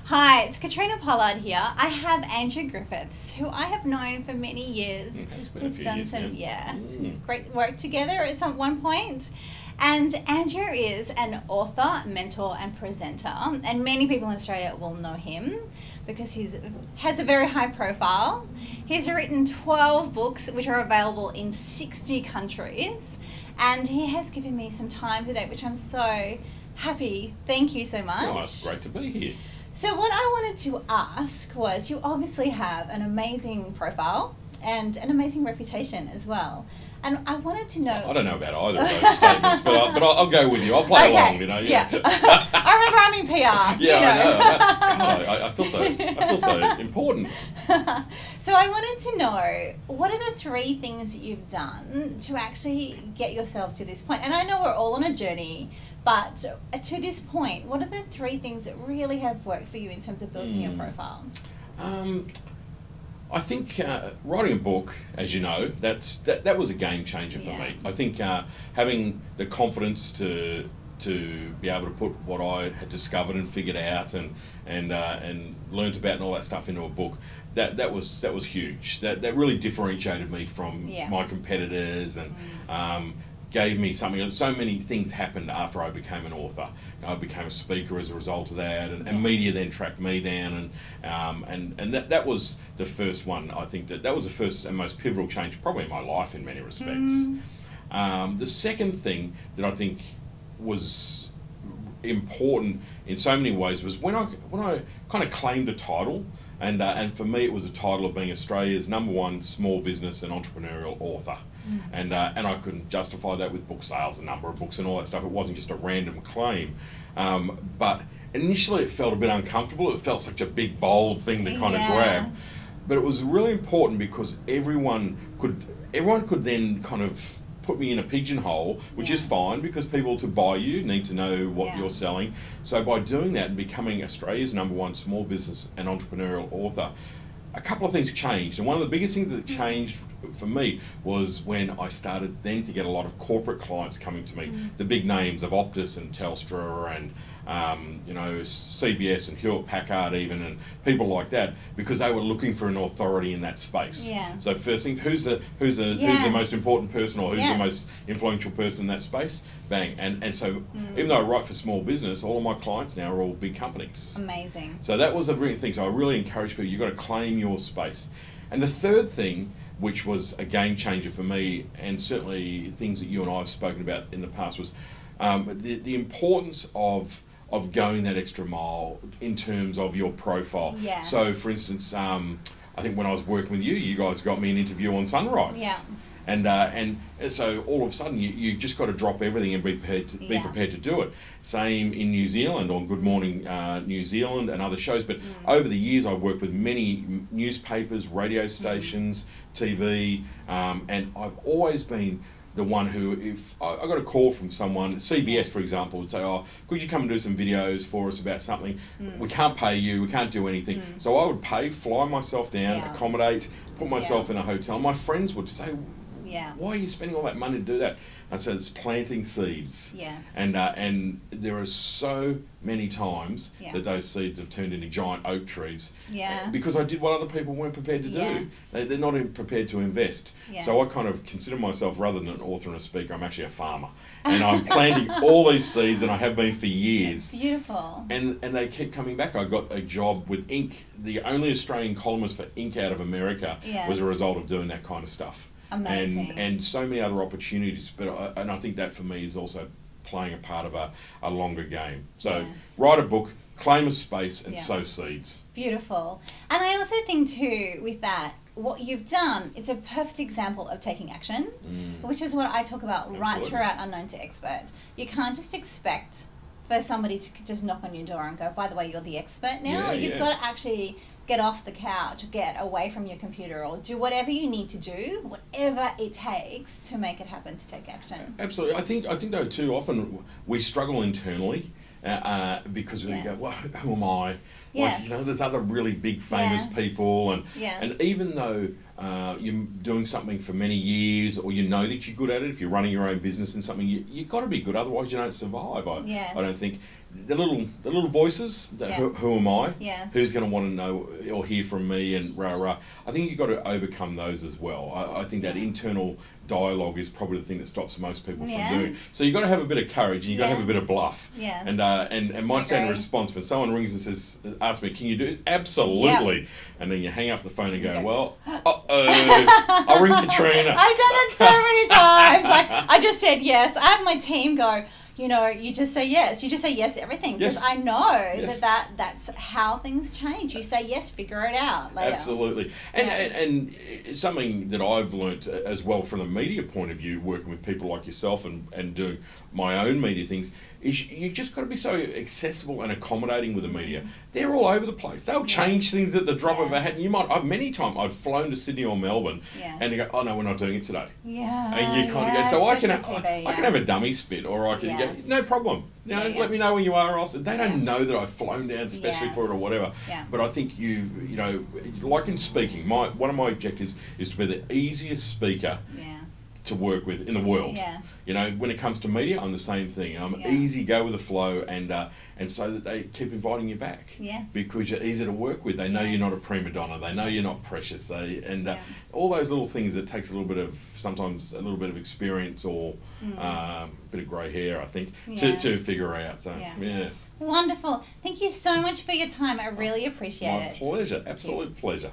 Hi, it's Katrina Pollard here. I have Andrew Griffiths, who I have known for many years. It's been We've a few done years some, now. some great work together at one point. And Andrew is an author, mentor, and presenter. And many people in Australia will know him because he has a very high profile. He's written 12 books, which are available in 60 countries. And he has given me some time today, which I'm so happy. Thank you so much. Oh, it's great to be here. So what I wanted to ask was, you obviously have an amazing profile and an amazing reputation as well. And I wanted to know... I don't know about either of those statements, but I'll go with you. I'll play along, you know. Yeah. I remember I'm in PR. Yeah, you know. I know. God, I feel so important. So I wanted to know, what are the 3 things that you've done to actually get yourself to this point? And I know we're all on a journey, but to this point, what are the 3 things that really have worked for you in terms of building your profile? I think writing a book, as you know, that was a game changer for me. I think having the confidence to be able to put what I had discovered and figured out and learnt about and all that stuff into a book, that was huge. That really differentiated me from my competitors and gave me something. So many things happened after I became an author. I became a speaker as a result of that, and media then tracked me down, and that was the first one. I think that was the first and most pivotal change probably in my life in many respects. The second thing that I think was important in so many ways was when I kind of claimed a title. And for me, it was a title of being Australia's #1 small business and entrepreneurial author. And I couldn't justify that with book sales, the number of books and all that stuff. It wasn't just a random claim. But initially it felt a bit uncomfortable. It felt such a big, bold thing to kind of grab. But it was really important because everyone could then kind of put me in a pigeonhole, which is fine because people to buy you need to know what you're selling. So by doing that and becoming Australia's #1 small business and entrepreneurial author, a couple of things changed. And one of the biggest things that changed for me was when I started then to get a lot of corporate clients coming to me, the big names of Optus and Telstra and CBS and Hewlett Packard even, and people like that, because they were looking for an authority in that space. So first thing, who's the most important person, or who's the most influential person in that space? Bang. And so even though I write for small business, all of my clients now are all big companies. Amazing. So that was a real thing. So I really encourage people, you've got to claim your space. And the third thing, which was a game changer for me, and certainly things that you and I have spoken about in the past, was the importance of going that extra mile in terms of your profile. So for instance, I think when I was working with you guys got me an interview on Sunrise. And so all of a sudden you just got to drop everything and be prepared to do it. Same in New Zealand on Good Morning New Zealand and other shows. But over the years I've worked with many newspapers, radio stations, TV, and I've always been the one who, if I got a call from someone, CBS for example, would say, "Oh, could you come and do some videos for us about something? We can't pay you, we can't do anything." So I would pay, fly myself down, accommodate, put myself in a hotel. My friends would say, "Why are you spending all that money to do that?" I said, "It's planting seeds." And there are so many times that those seeds have turned into giant oak trees because I did what other people weren't prepared to do. They're not even prepared to invest. So I kind of consider myself, rather than an author and a speaker, I'm actually a farmer. And I'm planting all these seeds, and I have been for years. That's beautiful. And they keep coming back. I got a job with Inc. The only Australian columnist for Inc. out of America was a result of doing that kind of stuff. Amazing. And so many other opportunities, but I think that for me is also playing a part of a longer game. So write a book, claim a space, and sow seeds. Beautiful. And I also think too, with that, what you've done, it's a perfect example of taking action, which is what I talk about right throughout Unknown to Expert. You can't just expect for somebody to just knock on your door and go, "By the way, you're the expert now." You've got to actually get off the couch, get away from your computer, or do whatever you need to do, whatever it takes to make it happen, to take action. Absolutely. I think though too, often we struggle internally because we go, "Well, who am I?" Like, there's other really big famous people, and even though you're doing something for many years, or you know that you're good at it, if you're running your own business in something, you've got to be good, otherwise you don't survive. I don't think the little voices. Who am I? Yeah. Who's going to want to know or hear from me? And rah rah. I think you've got to overcome those as well. I think that internal dialogue is probably the thing that stops most people from doing. So you've got to have a bit of courage and you've got to have a bit of bluff. Yeah. And my standard response when someone rings and asks me, "Can you do it?" Absolutely. Yep. And then you hang up the phone and go, "Well, I'll ring Katrina." I've done it so many times. Like, I just said yes. I have my team go, you know, you just say yes. You just say yes to everything. Because I know that's how things change. You say yes, figure it out later. Absolutely. And something that I've learnt as well from the media point of view, working with people like yourself and doing my own media things, is you just got to be so accessible and accommodating with the media. They're all over the place. They'll change things at the drop of a hat. And many times I've flown to Sydney or Melbourne and they go, "Oh no, we're not doing it today." Yeah. And you kind of go, "So I can have a dummy spit, or I can go, no problem. You know, let me know when you are off." They don't know that I've flown down specially for it or whatever. Yeah. But I think you know, like in speaking, one of my objectives is to be the easiest speaker to work with in the world. Yeah. You know, when it comes to media, I'm the same thing. I'm easy, go with the flow, and so that they keep inviting you back. Yeah. Because you're easy to work with. They know you're not a prima donna. They know you're not precious. All those little things that takes sometimes a little bit of experience or a bit of grey hair, I think, to figure out. So yeah. Wonderful. Thank you so much for your time. I really appreciate it. My pleasure. Absolute pleasure.